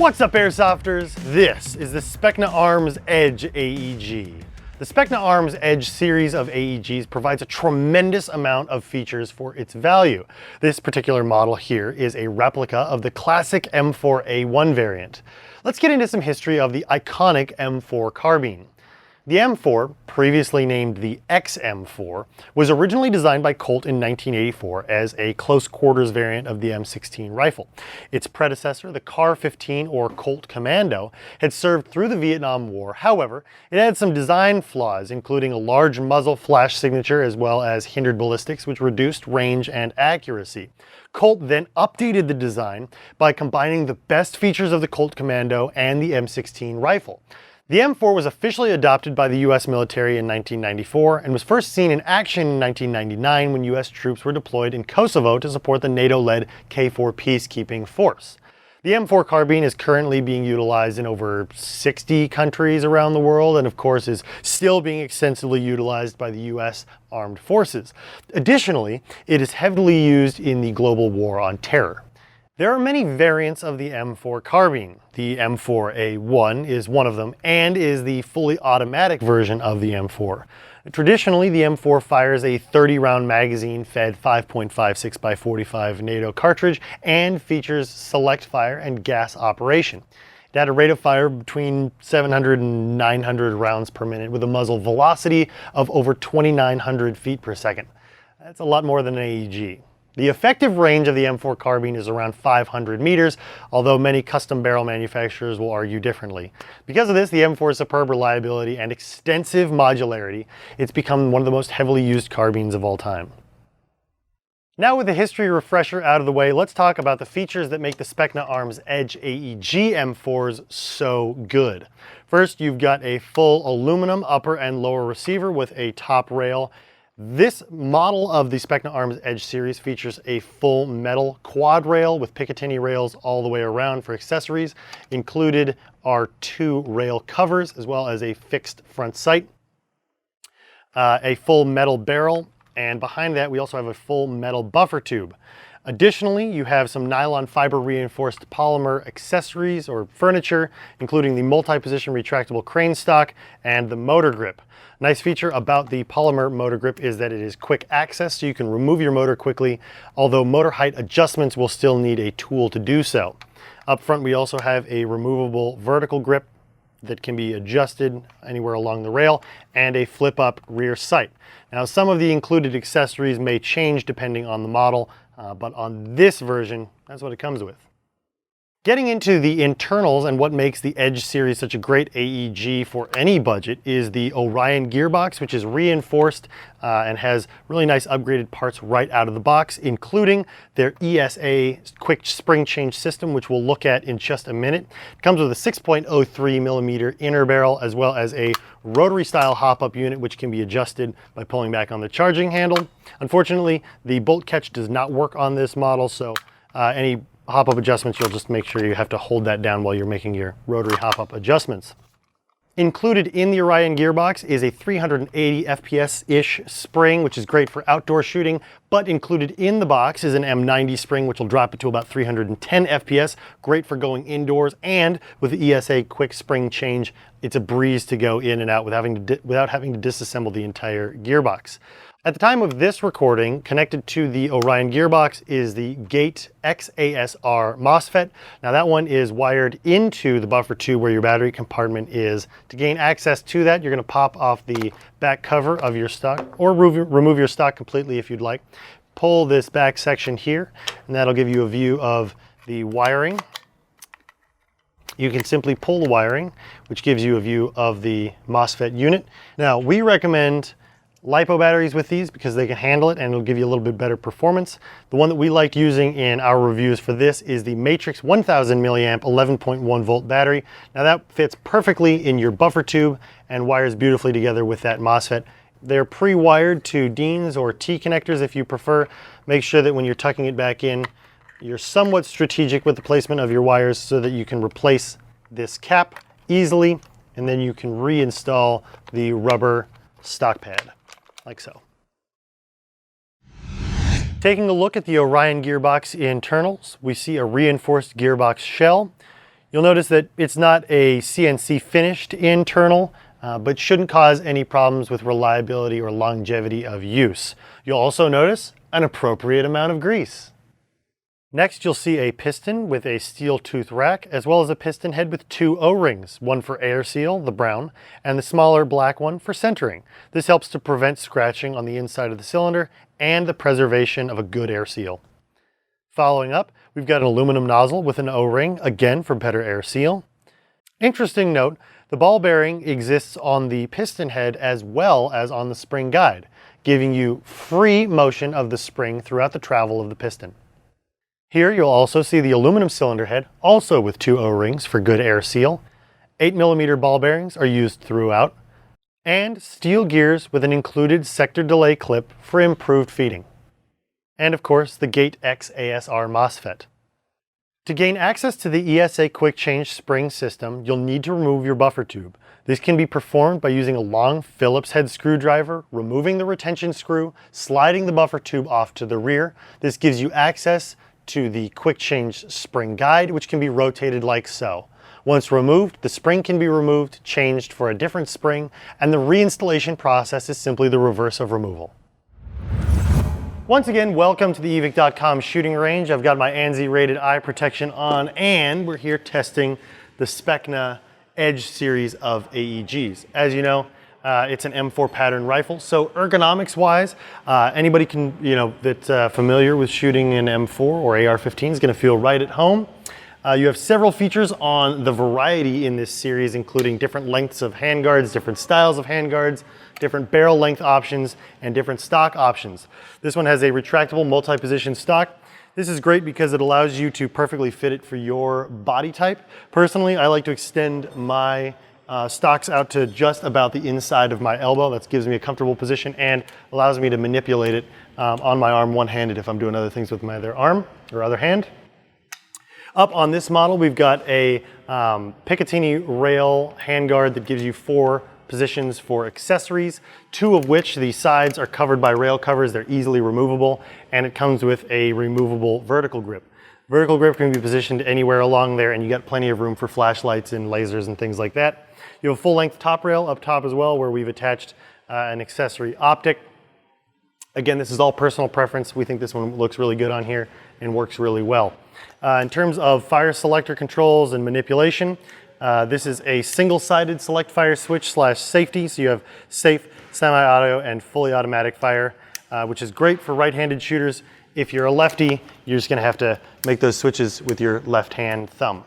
What's up, Airsofters? This is the Specna Arms EDGE AEG. The Specna Arms EDGE series of AEGs provides a tremendous amount of features for its value. This particular model here is a replica of the classic M4A1 variant. Let's get into some history of the iconic M4 carbine. The M4, previously named the XM4, was originally designed by Colt in 1984 as a close quarters variant of the M16 rifle. Its predecessor, the CAR-15 or Colt Commando, had served through the Vietnam War. However, it had some design flaws, including a large muzzle flash signature as well as hindered ballistics, which reduced range and accuracy. Colt then updated the design by combining the best features of the Colt Commando and the M16 rifle. The M4 was officially adopted by the US military in 1994 and was first seen in action in 1999 when US troops were deployed in Kosovo to support the NATO-led KFOR peacekeeping force. The M4 carbine is currently being utilized in over 60 countries around the world and of course is still being extensively utilized by the US Armed Forces. Additionally, it is heavily used in the global war on terror. There are many variants of the M4 carbine. The M4A1 is one of them and is the fully automatic version of the M4. Traditionally, the M4 fires a 30-round magazine-fed 5.56x45 NATO cartridge and features select fire and gas operation. It had a rate of fire between 700 and 900 rounds per minute with a muzzle velocity of over 2,900 feet per second. That's a lot more than an AEG. The effective range of the M4 carbine is around 500 meters, although many custom barrel manufacturers will argue differently. Because of this, the M4's superb reliability and extensive modularity, it's become one of the most heavily used carbines of all time. Now with the history refresher out of the way, let's talk about the features that make the Specna Arms EDGE AEG M4s so good. First, you've got a full aluminum upper and lower receiver with a top rail. This model of the Specna Arms EDGE series features a full metal quad rail with Picatinny rails all the way around for accessories. Included are 2 rail covers as well as a fixed front sight, a full metal barrel, and behind that we also have a full metal buffer tube. Additionally, you have some nylon fiber reinforced polymer accessories or furniture, including the multi-position retractable crane stock and the motor grip. Nice feature about the polymer motor grip is that it is quick access, so you can remove your motor quickly, although motor height adjustments will still need a tool to do so. Up front, we also have a removable vertical grip that can be adjusted anywhere along the rail and a flip-up rear sight. Now, some of the included accessories may change depending on the model, but on this version, that's what it comes with. Getting into the internals and what makes the EDGE series such a great AEG for any budget is the ORION Gearbox, which is reinforced and has really nice upgraded parts right out of the box, including their ESA quick spring change system, which we'll look at in just a minute. It comes with a 6.03 millimeter inner barrel as well as a rotary style hop-up unit, which can be adjusted by pulling back on the charging handle. Unfortunately, the bolt catch does not work on this model, so any hop-up adjustments, you'll just make sure you have to hold that down while you're making your rotary hop-up adjustments. Included in the ORION Gearbox is a 380 FPS-ish spring, which is great for outdoor shooting, but included in the box is an M90 spring, which will drop it to about 310 FPS, great for going indoors, and with the ESA quick spring change, it's a breeze to go in and out without having to disassemble the entire gearbox. At the time of this recording, connected to the ORION Gearbox is the Gate X-ASR MOSFET. Now that one is wired into the buffer tube where your battery compartment is. To gain access to that, you're going to pop off the back cover of your stock or remove your stock completely if you'd like. Pull this back section here, and that'll give you a view of the wiring. You can simply pull the wiring, which gives you a view of the MOSFET unit. Now, we recommend LiPo batteries with these because they can handle it and it'll give you a little bit better performance. The one that we liked using in our reviews for this is the Matrix 1000 milliamp 11.1 volt battery. Now that fits perfectly in your buffer tube and wires beautifully together with that MOSFET. They're pre-wired to DINs or T connectors if you prefer. Make sure that when you're tucking it back in, you're somewhat strategic with the placement of your wires so that you can replace this cap easily, and then you can reinstall the rubber stock pad. Like so. Taking a look at the ORION Gearbox internals, we see a reinforced gearbox shell. You'll notice that it's not a CNC finished internal, but shouldn't cause any problems with reliability or longevity of use. You'll also notice an appropriate amount of grease. Next, you'll see a piston with a steel tooth rack, as well as a piston head with 2 O-rings, one for air seal, the brown, and the smaller black one for centering. This helps to prevent scratching on the inside of the cylinder and the preservation of a good air seal. Following up, we've got an aluminum nozzle with an O-ring, again for better air seal. Interesting note, the ball bearing exists on the piston head as well as on the spring guide, giving you free motion of the spring throughout the travel of the piston. Here you'll also see the aluminum cylinder head, also with 2 O-rings for good air seal. 8mm ball bearings are used throughout, and steel gears with an included sector delay clip for improved feeding. And of course, the gate X-ASR MOSFET. To gain access to the ESA quick change spring system, you'll need to remove your buffer tube. This can be performed by using a long Phillips head screwdriver, removing the retention screw, sliding the buffer tube off to the rear. This gives you access to the quick change spring guide, which can be rotated like so. Once removed, the spring can be removed, changed for a different spring, and the reinstallation process is simply the reverse of removal. Once again, welcome to the Evike.com shooting range. I've got my ANSI rated eye protection on, and we're here testing the Specna Edge series of AEGs. As you know, it's an M4 pattern rifle, so ergonomics wise, anybody that's familiar with shooting an M4 or AR-15 is going to feel right at home. You have several features on the variety in this series, including different lengths of handguards, different styles of handguards, different barrel length options, and different stock options. This one has a retractable multi-position stock. This is great because it allows you to perfectly fit it for your body type. Personally, I like to extend my stocks out to just about the inside of my elbow. That gives me a comfortable position and allows me to manipulate it on my arm one-handed if I'm doing other things with my other arm or other hand. Up on this model, we've got a Picatinny rail handguard that gives you 4 positions for accessories, 2 of which the sides are covered by rail covers. They're easily removable, and it comes with a removable vertical grip. Vertical grip can be positioned anywhere along there, and you got plenty of room for flashlights and lasers and things like that. You have a full-length top rail up top as well, where we've attached an accessory optic. Again, this is all personal preference. We think this one looks really good on here and works really well. In terms of fire selector controls and manipulation, this is a single-sided select fire switch / safety, so you have safe, semi-auto, and fully automatic fire, which is great for right-handed shooters. If you're a lefty, you're just going to have to make those switches with your left-hand thumb.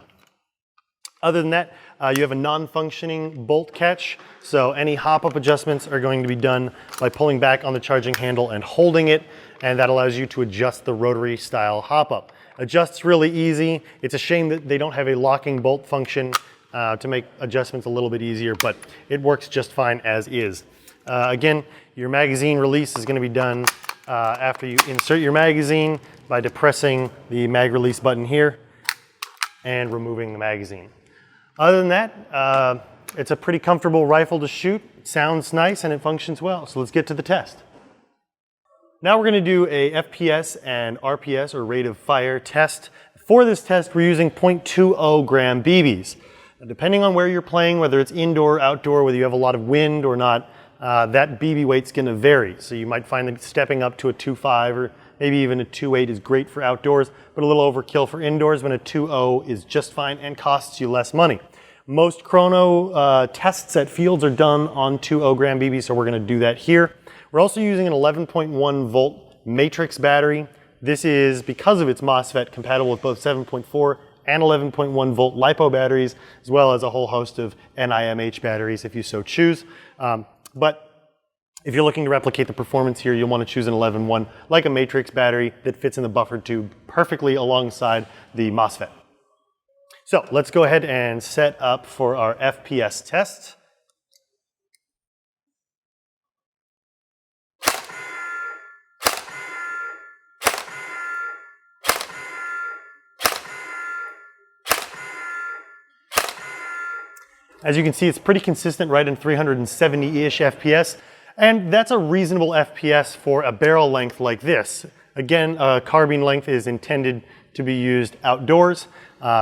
Other than that, you have a non-functioning bolt catch, so any hop-up adjustments are going to be done by pulling back on the charging handle and holding it, and that allows you to adjust the rotary style hop-up. Adjusts really easy. It's a shame that they don't have a locking bolt function to make adjustments a little bit easier, but it works just fine as is. Again, your magazine release is going to be done after you insert your magazine by depressing the mag release button here and removing the magazine. Other than that, it's a pretty comfortable rifle to shoot. It sounds nice and it functions well, so let's get to the test. Now we're going to do a FPS and RPS, or rate of fire, test. For this test, we're using 0.20 gram BBs. Now, depending on where you're playing, whether it's indoor, outdoor, whether you have a lot of wind or not, that BB weight's going to vary. So you might find that stepping up to a 2.5 or maybe even a 2.8 is great for outdoors, but a little overkill for indoors, when a 2.0 is just fine and costs you less money. Most chrono tests at fields are done on 2.0 gram BB, so we're going to do that here. We're also using an 11.1 volt matrix battery. This is, because of its MOSFET, compatible with both 7.4 and 11.1 volt LiPo batteries, as well as a whole host of NIMH batteries if you so choose. But if you're looking to replicate the performance here, you'll want to choose an 11.1 like a matrix battery that fits in the buffer tube perfectly alongside the MOSFET. So let's go ahead and set up for our FPS test. As you can see, it's pretty consistent right in 370-ish FPS, and that's a reasonable FPS for a barrel length like this. Again, carbine length is intended to be used outdoors.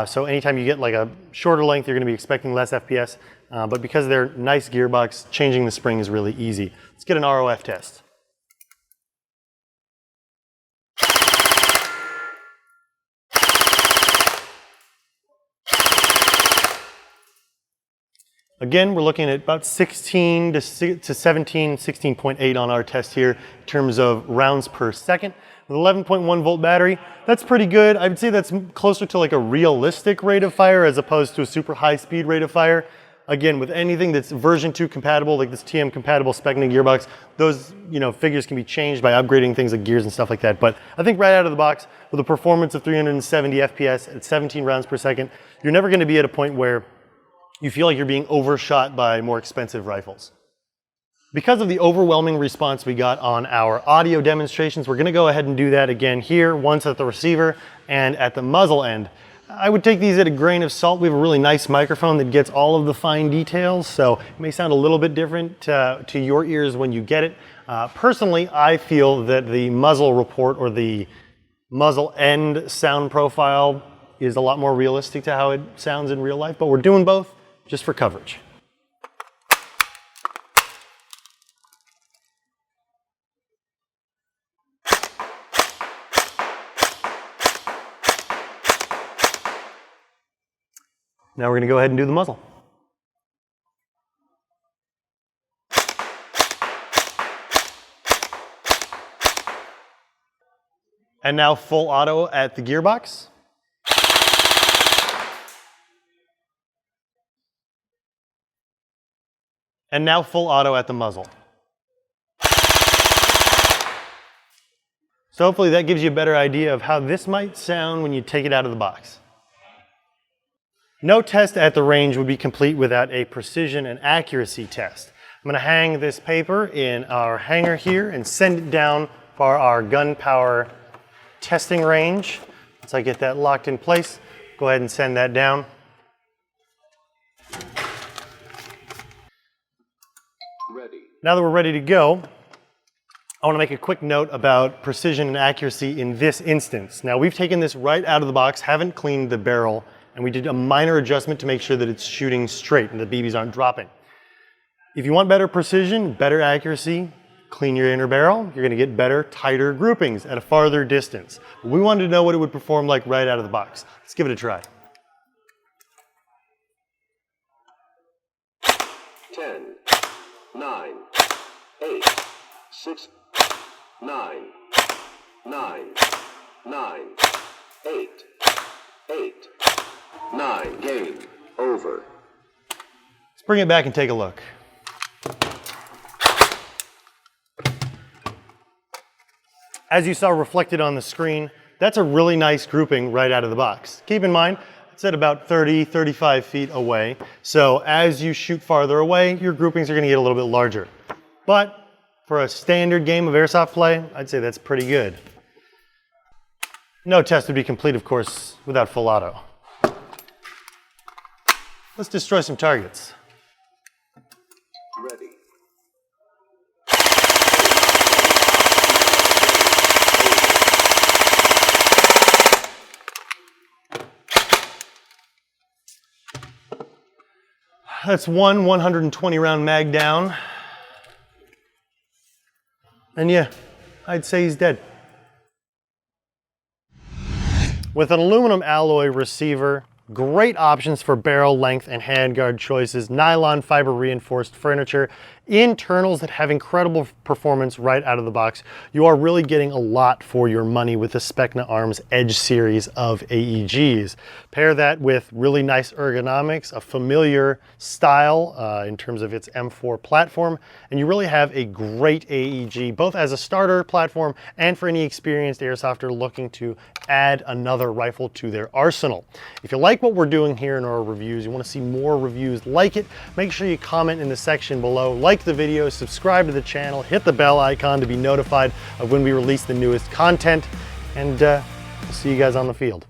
So anytime you get like a shorter length, you're going to be expecting less FPS. But because they're nice gearbox, changing the spring is really easy. Let's get an ROF test. Again, we're looking at about 16 to 17, 16.8 on our test here in terms of rounds per second. With 11.1 volt battery, that's pretty good. I would say that's closer to like a realistic rate of fire as opposed to a super high speed rate of fire. Again, with anything that's version 2 compatible, like this TM compatible Specna gearbox, those figures can be changed by upgrading things like gears and stuff like that. But I think right out of the box, with a performance of 370 FPS at 17 rounds per second, you're never going to be at a point where you feel like you're being overshot by more expensive rifles. Because of the overwhelming response we got on our audio demonstrations, we're going to go ahead and do that again here, once at the receiver and at the muzzle end. I would take these at a grain of salt. We have a really nice microphone that gets all of the fine details, so it may sound a little bit different to your ears when you get it. Personally, I feel that the muzzle report or the muzzle end sound profile is a lot more realistic to how it sounds in real life, but we're doing both just for coverage. Now we're going to go ahead and do the muzzle. And now full auto at the gearbox. And now full auto at the muzzle. So hopefully that gives you a better idea of how this might sound when you take it out of the box. No test at the range would be complete without a precision and accuracy test. I'm going to hang this paper in our hanger here and send it down for our gun power testing range. Once I get that locked in place, go ahead and send that down. Ready. Now that we're ready to go, I want to make a quick note about precision and accuracy in this instance. Now we've taken this right out of the box, haven't cleaned the barrel, and we did a minor adjustment to make sure that it's shooting straight and the BBs aren't dropping. If you want better precision, better accuracy, clean your inner barrel, you're going to get better, tighter groupings at a farther distance. We wanted to know what it would perform like right out of the box. Let's give it a try. 10, 9, 8, 6, 9, 9, 9, 8, 8, 9, game over. Let's bring it back and take a look. As you saw reflected on the screen, that's a really nice grouping right out of the box. Keep in mind, it's at about 30, 35 feet away. So as you shoot farther away, your groupings are going to get a little bit larger. But for a standard game of airsoft play, I'd say that's pretty good. No test would be complete, of course, without full auto. Let's destroy some targets. Ready. That's one 120 round mag down. And yeah, I'd say he's dead. With an aluminum alloy receiver, great options for barrel length and handguard choices, nylon fiber reinforced furniture, internals that have incredible performance right out of the box. You are really getting a lot for your money with the Specna Arms EDGE series of AEGs. Pair that with really nice ergonomics, a familiar style in terms of its M4 platform, and you really have a great AEG, both as a starter platform and for any experienced airsofter looking to add another rifle to their arsenal. If you like what we're doing here in our reviews, you want to see more reviews like it, make sure you comment in the section below, like the video, subscribe to the channel, hit the bell icon to be notified of when we release the newest content, and we'll see you guys on the field.